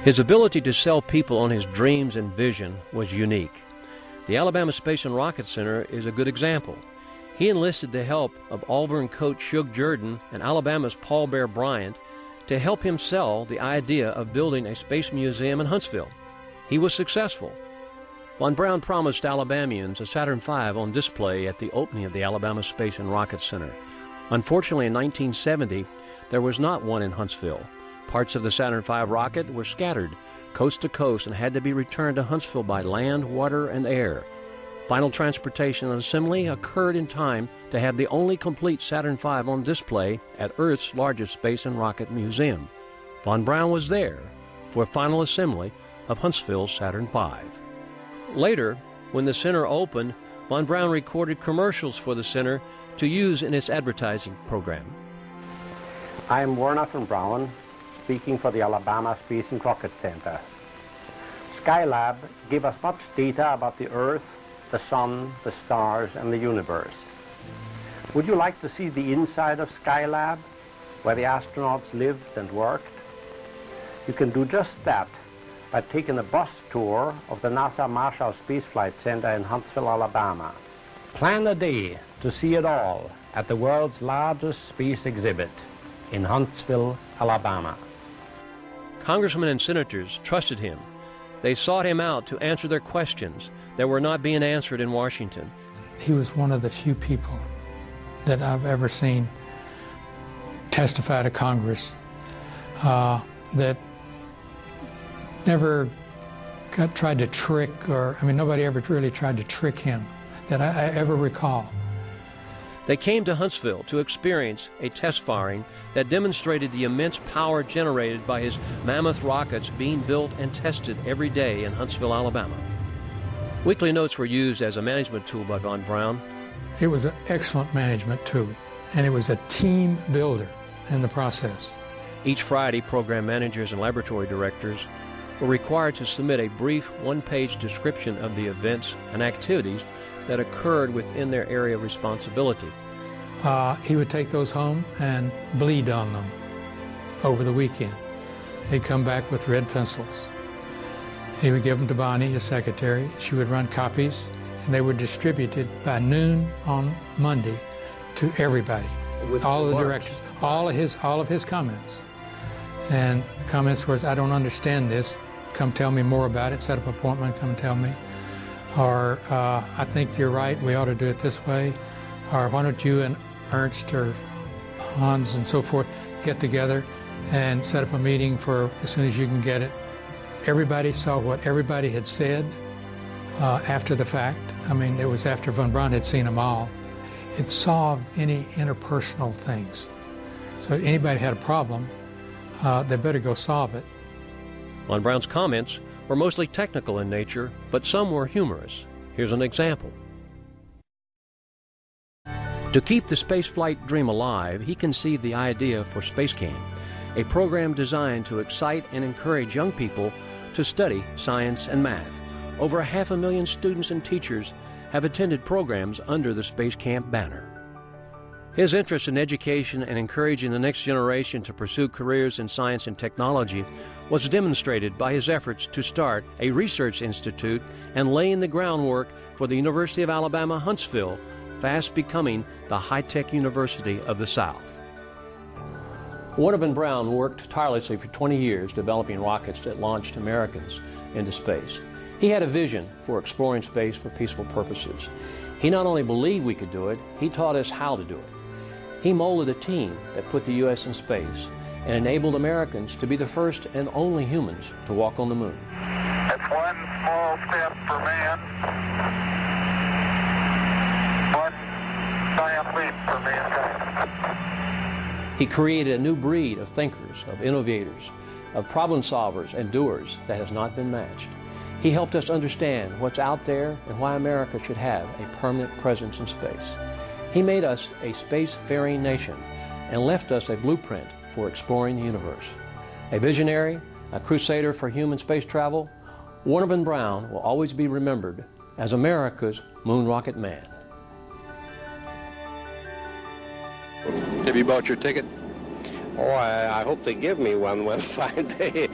His ability to sell people on his dreams and vision was unique. The Alabama Space and Rocket Center is a good example. He enlisted the help of Auburn coach Shug Jordan and Alabama's Paul Bear Bryant to help him sell the idea of building a space museum in Huntsville. He was successful. Von Braun promised Alabamians a Saturn V on display at the opening of the Alabama Space and Rocket Center. Unfortunately, in 1970, there was not one in Huntsville. Parts of the Saturn V rocket were scattered coast to coast and had to be returned to Huntsville by land, water, and air. Final transportation and assembly occurred in time to have the only complete Saturn V on display at Earth's largest space and rocket museum. Von Braun was there for final assembly of Huntsville's Saturn V. Later, when the center opened, Von Braun recorded commercials for the center to use in its advertising program. I am Wernher von Braun, speaking for the Alabama Space and Rocket Center. Skylab gave us much data about the Earth, the Sun, the stars, and the universe. Would you like to see the inside of Skylab, where the astronauts lived and worked? You can do just that by taking a bus tour of the NASA Marshall Space Flight Center in Huntsville, Alabama. Plan a day to see it all at the world's largest space exhibit in Huntsville, Alabama. Congressmen and senators trusted him. They sought him out to answer their questions that were not being answered in Washington. He was one of the few people that I've ever seen testify to Congress that never tried to trick, nobody ever really tried to trick him that I ever recall. They came to Huntsville to experience a test firing that demonstrated the immense power generated by his mammoth rockets being built and tested every day in Huntsville, Alabama. Weekly notes were used as a management tool by Von Braun. It was an excellent management tool, and it was a team builder in the process. Each Friday, program managers and laboratory directors were required to submit a brief one-page description of the events and activities that occurred within their area of responsibility. He would take those home and bleed on them over the weekend. He'd come back with red pencils. He would give them to Bonnie, his secretary. She would run copies, and they were distributed by noon on Monday to everybody, all the directors, all of his comments. And comments were, I don't understand this, come tell me more about it, set up an appointment, come tell me. Or, I think you're right, we ought to do it this way. Or, why don't you and Ernst or Hans and so forth get together and set up a meeting for as soon as you can get it. Everybody saw what everybody had said after the fact. It was after Von Braun had seen them all. It solved any interpersonal things. So if anybody had a problem, they better go solve it. Von Braun's comments were mostly technical in nature, but some were humorous. Here's an example. To keep the spaceflight dream alive, he conceived the idea for Space Camp, a program designed to excite and encourage young people to study science and math. Over 500,000 students and teachers have attended programs under the Space Camp banner. His interest in education and encouraging the next generation to pursue careers in science and technology was demonstrated by his efforts to start a research institute and laying the groundwork for the University of Alabama, Huntsville, fast becoming the high-tech university of the South. Wernher von Braun worked tirelessly for 20 years developing rockets that launched Americans into space. He had a vision for exploring space for peaceful purposes. He not only believed we could do it, he taught us how to do it. He molded a team that put the U.S. in space and enabled Americans to be the first and only humans to walk on the moon. It's one small step for man, one giant leap for mankind. He created a new breed of thinkers, of innovators, of problem solvers and doers that has not been matched. He helped us understand what's out there and why America should have a permanent presence in space. He made us a space-faring nation and left us a blueprint for exploring the universe. A visionary, a crusader for human space travel, Wernher von Braun will always be remembered as America's moon rocket man. Have you bought your ticket? Oh, I hope they give me one one fine day